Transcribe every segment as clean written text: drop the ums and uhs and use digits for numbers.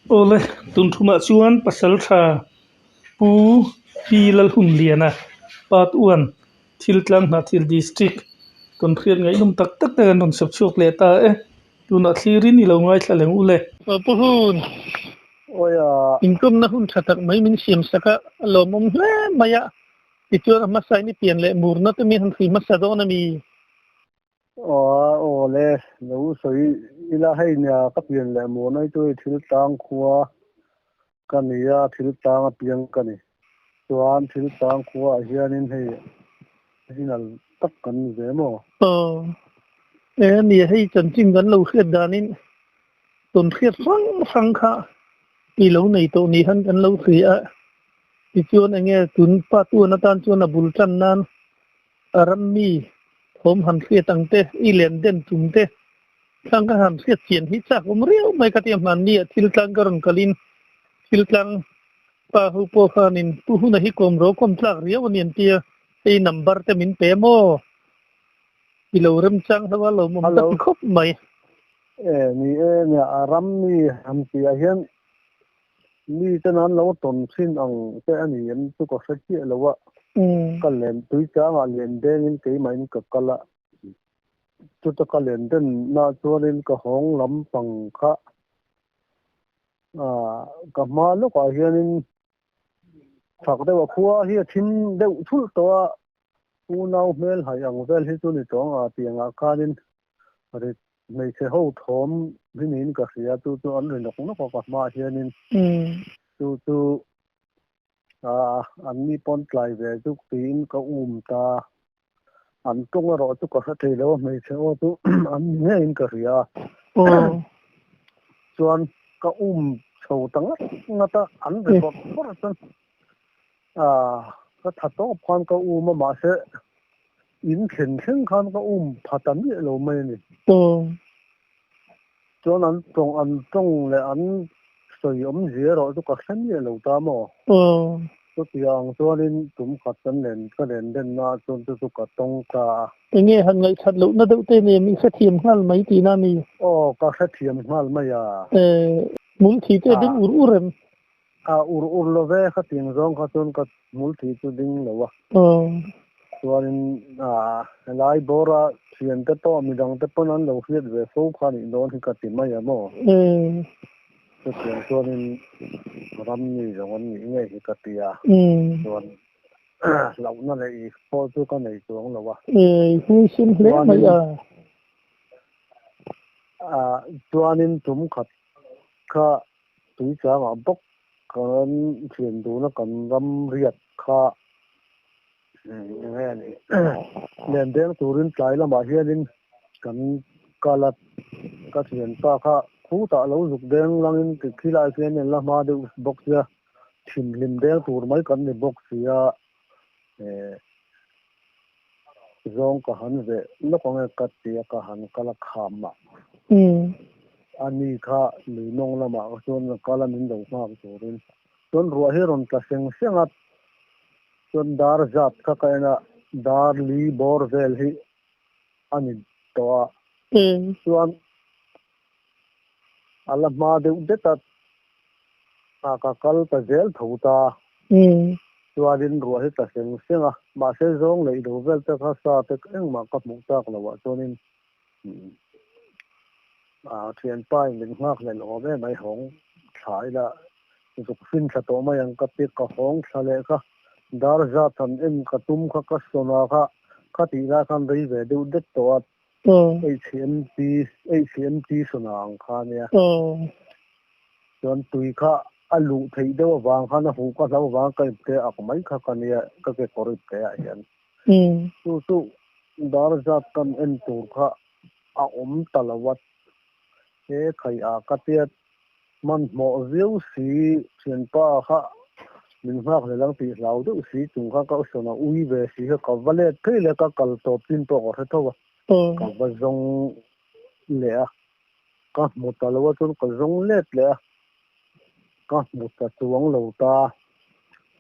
Ole tun thuma chuan pasal tha pu pi lal hun liana pat uan thil tlang na thil district ton khian ngai num tak tak ta non sap chuk le ta e tuna thlirin ni lo ngai thaleng ule puhun Oya, inkum na hun thatak mai min siam saka lomom hle maya tichuan ama sai ni pian le mur na tumi han khi masa do na mi ole, nấu sấy ila hay nhà các biển lệ mùa này tôi thiếu tang khua, cái này thiếu tang piang cái này, tuan thiếu tang khua hiện nên hay là tất cả những cái mà, ni hay chan ching gan lo khiat danin ton khiat sang kha pi lo nei to ni han kan lo thri a tichuan ange tun pa tu na tan chuan a bul tan nan aram mi thom han khiat angte I len den tumte sang ka han khiat chian hi cha om riu mai ka tiam man ni thil tlang karon kalin thil tlang pa hu po khanin tu hu na hi kom ro kom tlak riu nian tia ei number te min pe mo kilo ram chang hawa lo mom ta khop mai ni aram ni ham ti a hian ni tan an lo ton sin ang te ani em tu ko sa chi lo wa ka len tui cha ma len den in ke mai ka kala tu ta ka len den na chuanin ka hong lam pang kha ka ma lo ka hianin thak de wa khua hi thin deuh thul to u nau mel hai ang vel hi chu ni chong a pianga khanin ri nei se ho thom hinin ka ria tu an ri nok no ka ma hianin tu an mi pon tlai ve tu tin ka ta an tung ro tu ka thei lo nei se o tu an ne in ka ria chuan ka chho tang ngata an ri bot bor chan ka thato phan ka ma se in khen khen khan ka phatan ni lo mai ni chuan an tong le an soi zia ro tu ka khan ni lo ta mo tu tiang chuanin tum khat kan len ka len den na chun tu ka tong ta nge han ngai that lo na deuh te ne mi sa thiam hal mai ti na mi ka sa thiam hal mai mul thi te ding urem ur lo ve kha ting zong kha chun ka mul thi chu ding lo wa chuanin lai bora thian te to mi dang te pon an lo hriat ve fo kha ni don hi ka ti mai mo tu tiang chuanin ram ni zong an ni nge hi ka ti a chuan lo na le I fo chu ka nei chuang lo wa hu sim hle mai chuanin tum khat kha tui cha ma bok kan thian du na kan ram riat kha nghe này liền đen turin trái là mà hiền kan kalat ka thian ta kha khu ta lo dục đen langin ki khilai fian en la ma de box ya thim lim đen tur mai kan ni box ya zong ka han ve no ko nge kat ti ka han kala khama ani kha ni nong la ma chon kala min do ma turin chon ruwa he ron ta seng sengat chon dar zat ka kaina dar li bor vel hi ani to chuan ala ma de ta ka kal ta zel thota chuanin ruwa hi ta seng senga ma se zong le do vel ta kha sa te eng ma ka mu ta la wa chonin thian pai min ngak le lo ve mai hong thai la dục fin tha to ma yang ka pi ka hong thale ka dar za tan em ka tum kha ka sona kha ti ra kan rei ve du det to HMT sona ang kha ne chon tui kha alu thei de wang kha na hu ka lo wang ka te ak mai kha ka ne ka ke korip te a yan tu dar za tan en tur kha a talawat e khai a ka te man mo zeu si chen pa kha min hak le lang ti lau du si chung kha ka sona ui ve si ka vale thei le ka kal to pin to ko tho ka va zong le a ka mo ta lo chun ka zong let le a ka mo ta chuang lo ta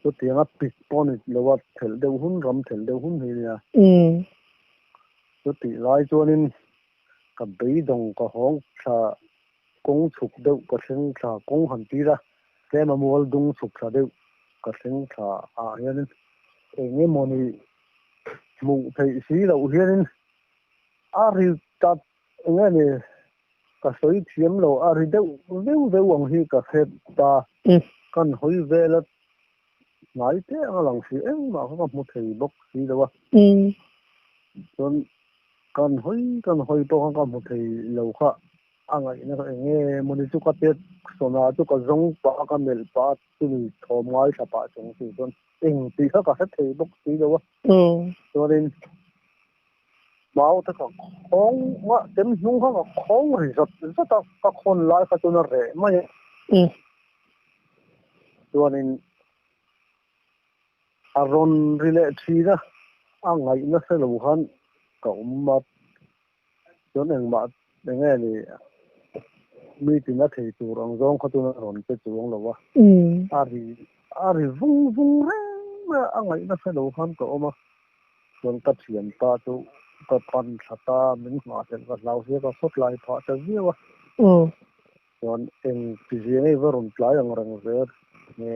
tu tianga pik pon lo wa thel de hun ram thel de hun hi ya tu ti lai chuanin ka bei dong ka hong tha công sụp đâu có sinh thà công hành tí ra cái mà mua đúng sụp thà đâu có sinh thà hiện nghe moni mù thấy xí đâu hiện ri ta nghe này cả sấy thiếm đâu ri đâu đâu đâu hoàng hi cả hết ta con hối về là nói thế lòng sĩ em mà không có một thầy bốc xí đâu con hối to con một thầy lâu khác anh ấy nó nghe một chút cái tết sau đó chút cái giống ba cái mel ba từ thò mai sắp ba trong thì con anh thì khác cả thầy bốc xí đâu cho nên máu tất cả không mà tem nhung không không rồi rất các con lại cái chỗ nó rẻ mà cho nên aron relate chi đó anh ấy nó sẽ lâu hơn cậu mà cho nên mà nghe thì mi thì nó thì chủ rong rongเขาตัวนั้นรอนไปchủรองแล้ววะari vung mà anh ấy nó sẽ lâu hơn cậu mà còn tập hiện ta chỗ cái pan sata mình mà sẽ cái lao sẽ cái sốt lại phá cho gìวะcòn em thì gì này vừa run lại yang orang ver nghe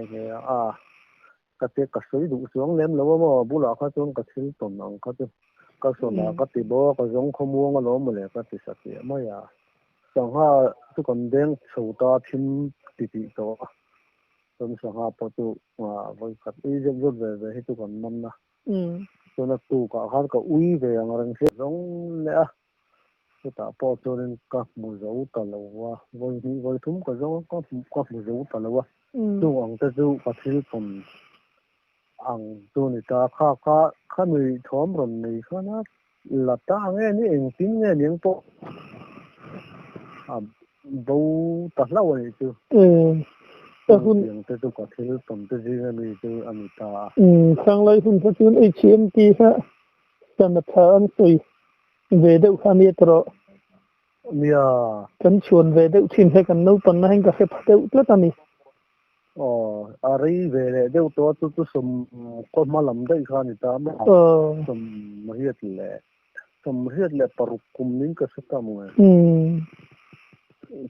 cái tiết cái sấy đủ xuống lênแล้วmà bù lãoเขาchỗ cái thiếu tổn năngเขาchỗ cái số nào cái tỷ bố cái giống không mua cái lỗ mà lại cái tỷ sạch mà ya chẳng hạn tôi còn đang sầu ta thêm tỷ đó tôi chẳng hạn bao nhiêu mà với cái ý dân rất về tôi còn mong na cho nên tôi cả hai cái uy về ang orang sẽ giống lẽ tôi đã bao cho nên các mùa dấu tờ lâu với thúng cái giống các mùa dấu tờ lâu tôi ang tới tôi cái thiếu tổn ang tôi người ta khá người thóm rồi này khá nó là ta nghe những anh tin nghe những bộ bố ta lâu rồi chứ hun tới tôi có thể tầm tới gì này chứ anh ta sang lại hun phát triển HMT ha cần là thằng soi về đâu khám nhiệt rồi cần chuồn về đâu xin hay cần nấu tuần hay cả phải bắt đâu tất cả này ari về đâu tôi sum có mà làm đây khá người ta mà sum mà hiệt lệ paru kum ning cái sự tam người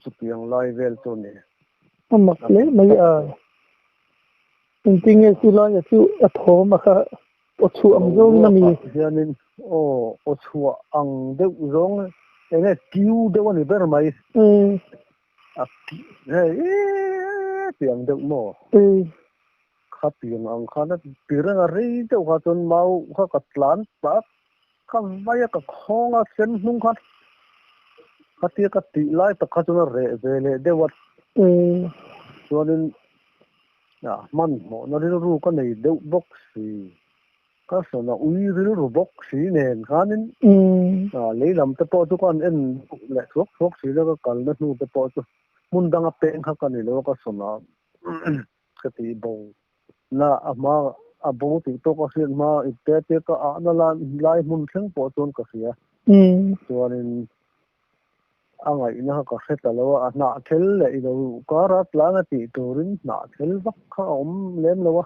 chụp yang lai về cho này mặc lẽ mấyจริงๆสิลอยสิโทมาค่ะอดชัวมงนะมียันอดชัวอังเด็กร้องเนี่ยคิวเดี๋ยววันนี้เป็นไหมเสียงเด็กหมอข้าเสียงอังข้านั้นเปลี่ยนอะไรเดี๋ยวข้าจนเมาข้ากัดหลานปั๊บข้าไม่อยากกับข้องเส้นนุ่งข้าเตี้ยกัดตีไล่แต่ข้าจนเร่เลยเดี๋ยววันส่วนนี้มันหมอนั่นรู้ก็ในเด็กบ็อกซี่ก็ส่วนอุ้ยรู้บ็อกซี่เนี่ยข้านี่เลยลำแต่พอทุกคนเอ็นแหละทุกซี่แล้วก็กันแล้วนู่นแต่พอทุกมุนดังเป็นข้ากันนี่แล้วก็ส่วนก็ตีบงน่ะมาบงตีโตก็เสียมาอีกแต่ก็นั่นละไล่มุนเชิงพอจนก็เสียส่วนนี้anh ấy nó có thể là nã thel lại đâu có rất là cái tỷ đồ rin nã thel vắt khó lên đâu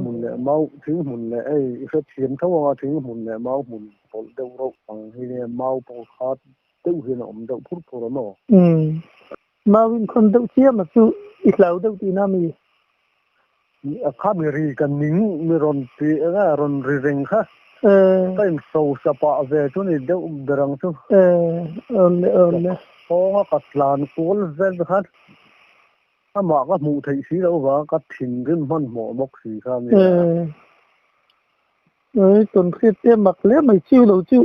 mình lại mau thứ mình lại cái tiền thâu mà thứ mình lại mau mình bỏ đâu đâu bằng thì mau bỏ hết đâu thì nó đâu phút phút nó mau in con đâu chia mà chú ít lâu đâu thì nam gì khác biệt cái nín mi ron thì cái ron riêng khác cái sầu sapa về chỗ này đâu berang tu ổn cái lan cuốn về hết mà cái mù thấy xí đâu và cái thìn cái món mỏ bốc xí kham này tuần khi tiêm mặc lẽ mày chiêu đâu chiêu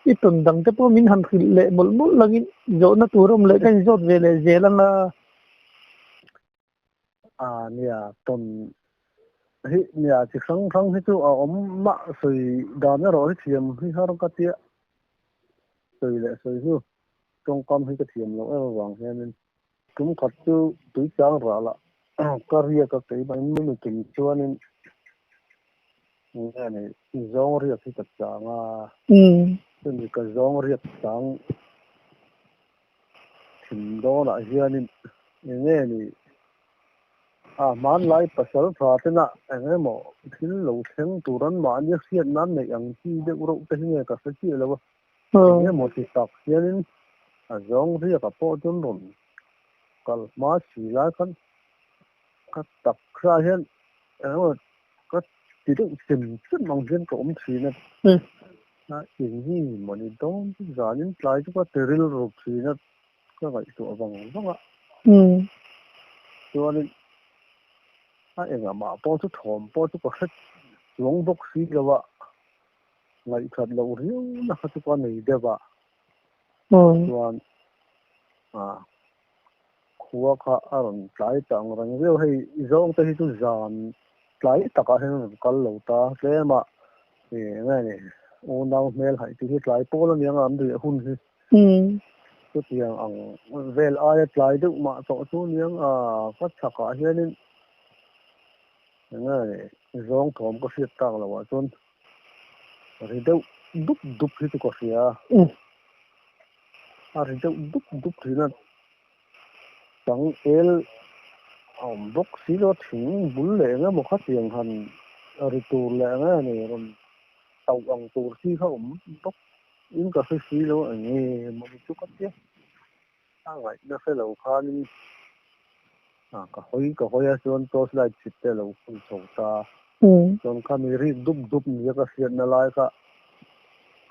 ít tuần đằng cái bộ mình hành khỉ lệ một lần dỗ nó tủ rôm lệ cái dốt về lệ dễ lắm là nè tuần nè chỉ sáng sáng hết chỗ mạ sợi đàn nó rồi thiềm hay sao cái tiệt sợi hư trong con hay cái thiềm nó vàng nên cũng có chú túi trắng rõ là cái ria cái bánh mình kinh chua nên nghe này giống ria thì thật trắng nên cái giống ria trắng thì đó là ria nên nghe này man lại pasal phạt na anh em mà thiếu lâu tháng tu rắn man như xiên nan này anh chỉ được rộng tới nghe cả sự kiện là nghe một tí tắc nên zong ria ka po chun ron kal ma si lai kan ka tak kra hian ka ti ding sim chun mang hian ka thi na na in hi mani dong zanin tlai chu ka teril ro thi na ka ngai tu awang wanga chuanin a enga ma po chu thom po chu ka khat long bok si lawa ngai khat lo riu na khat pa nei dewa chuan khuwa kha aron tlai tang rang reu hei zong te hi chu zan tlai taka hen kal lo ta tlema ngai ni o nau mel hai ti hi tlai pol ni anga am ri hun hi chu tiang ang vel ai tlai du ma to chu niang ka chaka hianin ngai zong thom ko hriat tak lo wa chun ri deuh dup dup hi chu ko hria ri deuh dup dup hi na tang el bok si lo thing bul le nga mo kha tiang han ri tur le nga ni ron tau ang tur si kha bok in ka si lo ani mo chu ka tia ngai na fe lo kha ni ka hoi a chuan tos lai chit te lo phun chho ta chuan kha mi ri dup dup ni ka siat na lai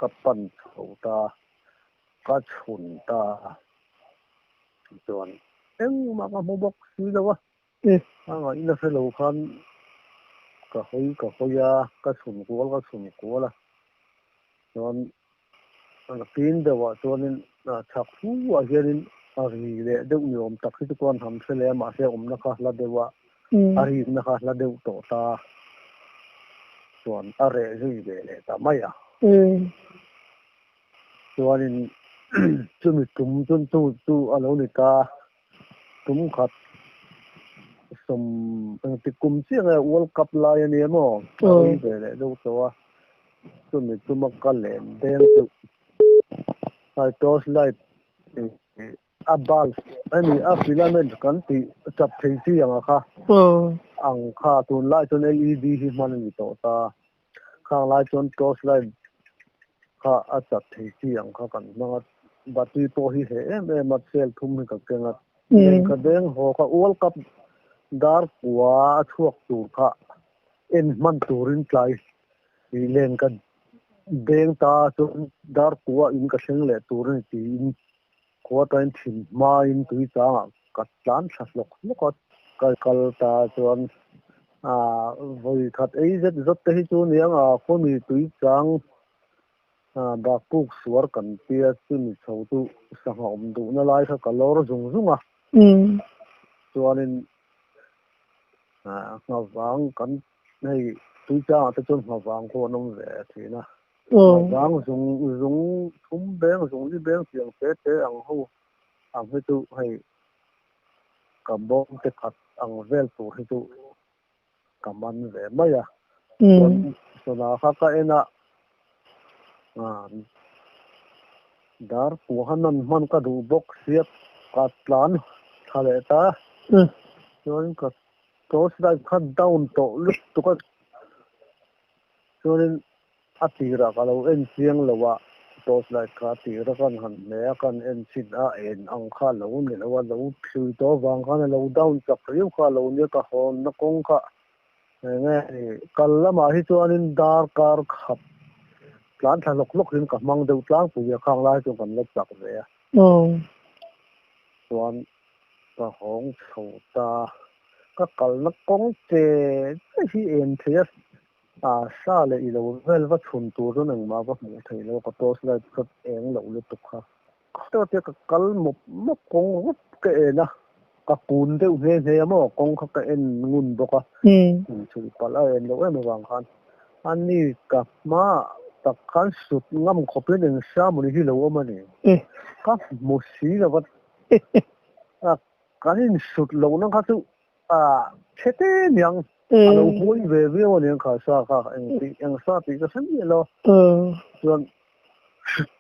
ka pan chho ta ka chhun ta chuan eng ma ka mo bok si lo wa ngai na fe lo khan ka hoi a ka chhun ko la chuan tin de wa chuanin chak fu a hianin ari le deuh ni om tak hi chuan ham se le ma se om na kha la dewa ari na kha la deuh to ta chuan are zui ve le ta mai a chuanin chumi tum chun tu alo ni ta tum khat som ti kum chiang a world cup lai ani mo ari ve le deuh to a chumi tuma ka len deng tu ai tos lai abal ani a filament kan ti chap thei chi anga kha ang kha tun lai chun led hi man ni to ta khang lai chun tos lai kha a chap thei chi ang kha kan ma battery to hi he em sel thum ni ka kenga ka deng ho kha world cup dar kwa thuak tur kha en man turin tlai len ka deng ta chun dar kwa in ka seng le turin ti ko tan thin ma in tui cha ka tlan thas lok ko ka kal ta chuan voi khat ei zot te hi chu niang ko mi tui chang ba puk suar kan pia chu mi chho tu sanga om du na lai kha kalor zung zunga chuanin ngawang kan nei tui cha ta chun ngawang ko nom ve thina ngawang zung thum beng zung li beng siang te ang ho ang hi tu hai kabong te khat ang vel tu hi tu kaman ve maya so na kha ka ena dar pu hanan man ka du bok siap ka tlan thale ta chuan ka tos dai khat down to lut tu ka chuan atira ka lo en chiang lowa tos lai ka tira kan han me kan en chin a en ang kha lo ni lo lo thui to wang kha lo down chak riu kha lo ni ka hon na kong kha nge kallama hi chuanin dar kar khap tlan tha lok rin ka mang deuh tlang pu ya khang lai chu kan lek chak ve a chuan ka hong chho ta ka kal na kong che hi en thia sa le i lo vel va chhun tur ron ang ma va mu thei lo ka tos lai khat eng lo le tu kha to te ka kal mo kong ke na ka kun deuh he mo kong kha ka en ngun boka chu pala en lo em wang khan ani ka ma tak khan sut ngam khopin en sha mu hi lo ma ni ka mu si la wat kanin sut lo na kha chu chete nyang alo hoi ve wa nyang kha sa kha eng sa ti ka san ni lo chuan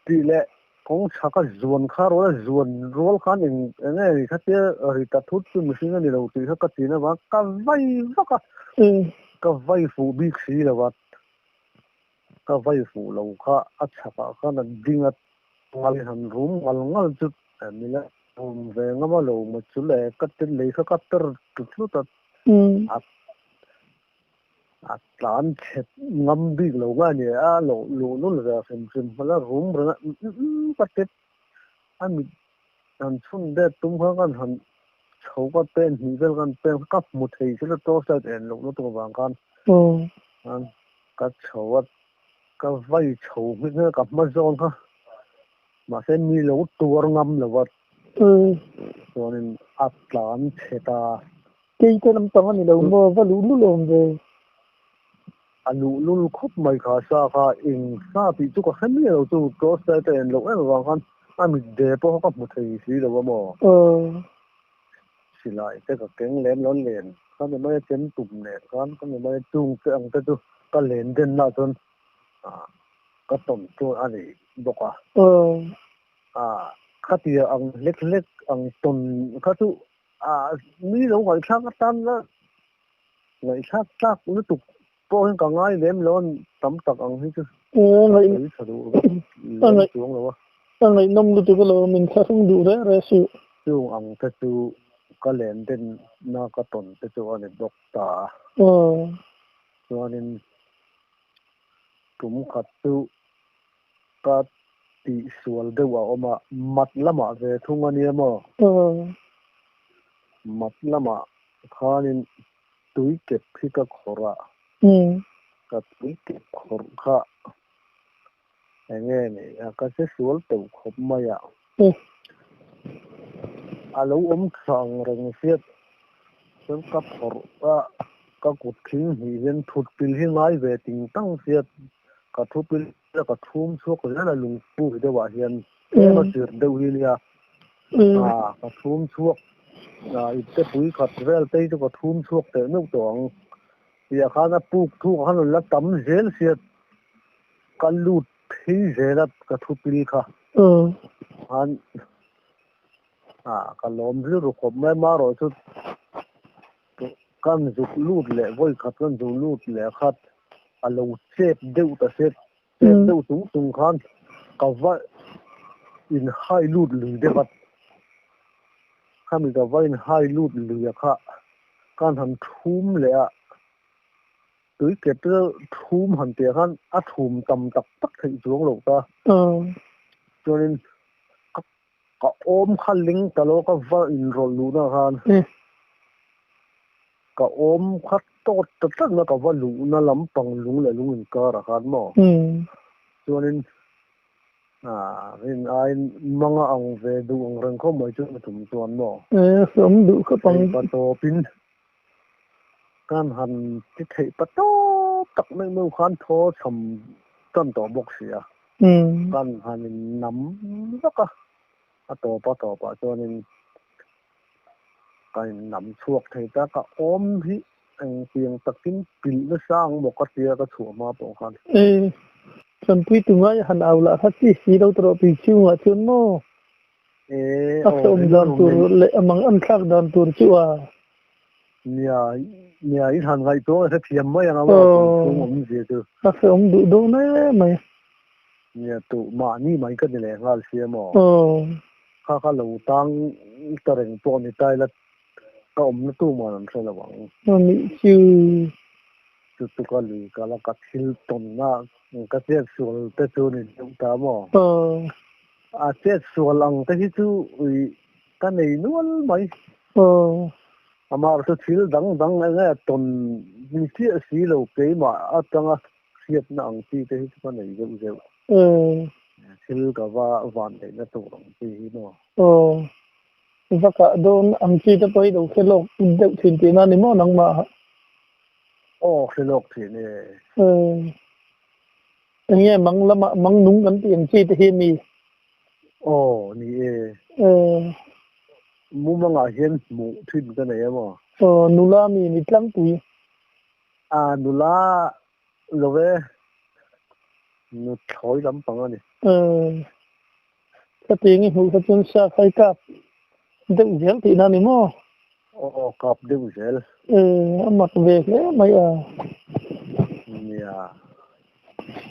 ti le kong chaka zuan kha ro zuan rol khan en nge kha te ri ta thut chu mi singa ni lo ti kha ka ti na wa ka vai fu big si la wat ka vai fu lo kha a chaka kha na dinga ngal han rum ngal chu mi la về ngắm lầu một chút lệ cắt tên lấy các cắt tơ chút chút tật tán chết ngắm đi lầu ngay nè lầu lầu nó là xem mà là rung rồi cắt tên anh xuân để tung khăn hắn chầu cắt tên hi về cắt tên cắt một thầy sẽ là to sai đèn lầu nó to vàng can anh cắt chầu cắt vay chầu với cái cắt mắt giòn ha mà xem mi lầu tua ngắm là vật cho nên tán chết cái năm tao này đâu mà vào lú lú lồm về lú khóc mày khá xa bị chú có hết nhiều chú có sai đèn lầu ấy vàng can anh mình để bao cắt một thầy xí đâu mà xí lại cái cánh lén lón liền con này mới chén tụm nè con này mới chung cái ông cái chú cái lén đến nào thôi cái tôm chú anh ấy bọc cái thì ông lết ông tôm cái chú mi lâu gọi khác cái tan đó người khác nó tụt bao nhiêu cả ngày lén lón tắm tặc ông hết chứ người xuống rồi người nông lu tụi cái lò mình không đủ đấy rồi sự chú ông cái chú cái lén đến nó cái tôm cái chú anh ấy bọc ta cho nên cũng khát chú cái tỷ số đâu mà mặt lắm mà về thung anh em mà mặt lắm mà khá nên túi kẹp khi cái khora cái túi kẹp khora nghe này cái số đầu khop mày lâu sang rừng phiết cái khora cái cột khinh hiện thụt pin hiện ngay về tình tăng phiết cái thụt pin là cái thum suốt cái là lùng phu cái đó hiện nó chưa đâu hi lia cái thum suốt cái túi khát về tay cái thum suốt để nước tuồng thì khá là phu thu khá là tắm gel phiết cái lụt thì gel cái thụt pin khá cái lom rượu khop mấy mà rồi chút căn dục lụt lệ với khát căn dục lụt lệ khát lâu xếp đều ta xếp đều tung khan cả vợ in hai lụt lười đẹp khăn mình cả vợ in hai lụt lười khá căn hắn thum lệ túi kẹp cái thum hắn tiền khăn thum tầm tập tắc thị xuống lầu ta cho nên cả ôm khăn lính ta lo cả vợ in rồi lụt na khan cả ôm khát tốt tất nó cả vợ lụt na lắm bằng lụt lại lụt in cả ra khan mà cho nên nên ai mang ông về đủ ông rừng không mấy chút mà thủng toàn mà sống đủ các bằng bắt đầu pin can hành cái thể bắt đầu tập mấy mưu khán thô sầm tân tổ bốc xỉa can hành nắm rất bắt đầu cho nên cái nắm chuột thì ta cả ôm thì anh tiền tập kinh pin nó sang một cái tia cái chuột mà bỏ khăn San pui tu ngai han au la khati si do tro pi chu wa chun mo dan tur le amang an khak dan tur chu nia ít han ngai to se thiam mai nga ma tu mom je tu du do na mai nia tu ma ni mai ka le ngal sia mo kha lo tang ta reng to ni tai la ka na tu ma nan se la wang ni chu tu ka lu ka la ka thil ton na cái tiết xuân tết chu này chúng ta mà tiết xuân lòng cái chú cái này luôn mấy mà tôi chỉ đắng nghe tuần như thế xí lâu cái mà trong xiết nặng thì cái này giống giống xí cái vạn này nó tổ đồng gì mà và cả đồn ăn chi tới bây đầu cái lộc đậu thìn tiền ăn mà nắng mà cái lộc thì này nghe măng núng gắn tiền chi thì hiền mi nì mu mà ngài hiền mu thuyền cái này mà nụ la mi nít lắm tuổi nụ la rồi nụ thối lắm bằng này cái tiếng hú cái chân sa khai cáp đậu dẻo thì nào mà cáp đậu dẻo mặt về thế mày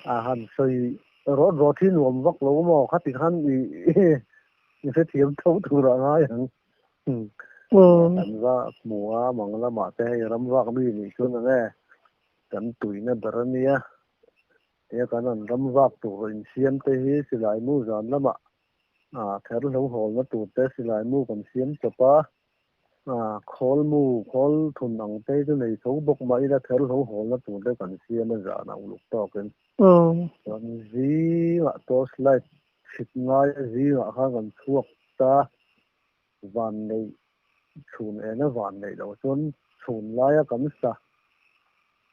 han xây rót thì nuông vắt lỗ mà khách thì han bị như thế thiếm thấu thủ ra ngay hẳn anh ra mùa mong là mà thế rắm vác đi thì xuân này nè cần tuổi nó bờ nia thế cái nó rắm vác tụ rồi xiêm thế thì lại mua giòn lắm ạ thế lâu hồ nó tụ thế thì lại mua còn xiêm cho ba khol mu khol thun nang te tu nei so bok mai da thel ho hol na tu de kan sia na za na uluk to ken kon zi wa to slide sit ngai zi wa ha kan thuak ta van nei chun e na van nei lo chon chun lai a kan sa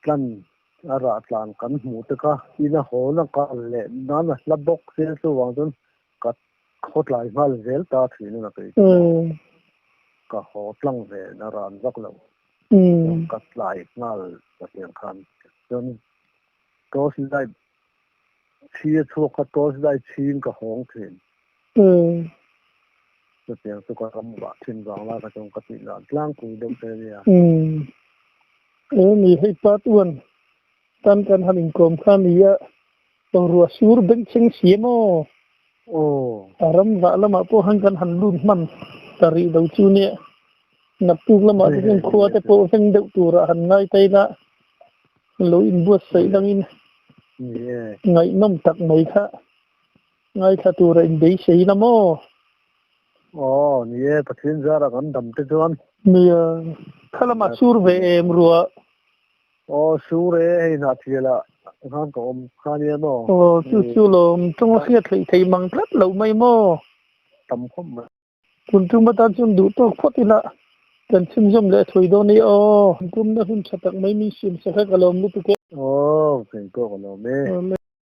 tlan ara tlan kan mu te ka ina ho na ka le na na la bok se so wang chon ka khot lai mal zel ta thinu na ke ka ho tlang ve na ran vak lo ka lai ngal ka tiang khan chon to lai chia chu ka to lai chin ka hong thin ka tiang tu ka ram wa thin wang la ka chong ka ti la tlang ku dok te yaมีให้ป้าต้วนตันกันหันกรมข้ามีอะต้องรัวซูรเบงเชิงเสียโมอารมณ์ว่าละมาพวกหันกันหันลุ่นมันตารีดาวจูเนี่ยนับตุกละมาที่ยังครัวแต่พวกยังเดือดตัวหันง่ายใจละลุยบัวใส่ดังอินง่ายน้ำตักไม่ค่ะง่ายค่ะตัวเองได้ใส่ละโมนี่ประเทศจาระกันดำติจวนเนี่ยข้าละมาซูรเวมรัวซูรให้นาทีละข้างกอมข้าเนี่ยโม่จู่ๆลมจงเสียไทยมังพลัดเหล่าไม่โม่ตำคมมาคุณจุ่มมาตาจุ่มดูตัวพอดีละกันชิมจมเลยถอยโดนี่กุมนะคุณชัดตักไม่มีชิมสักแค่กะลมลุกเกเป็นก็กะลม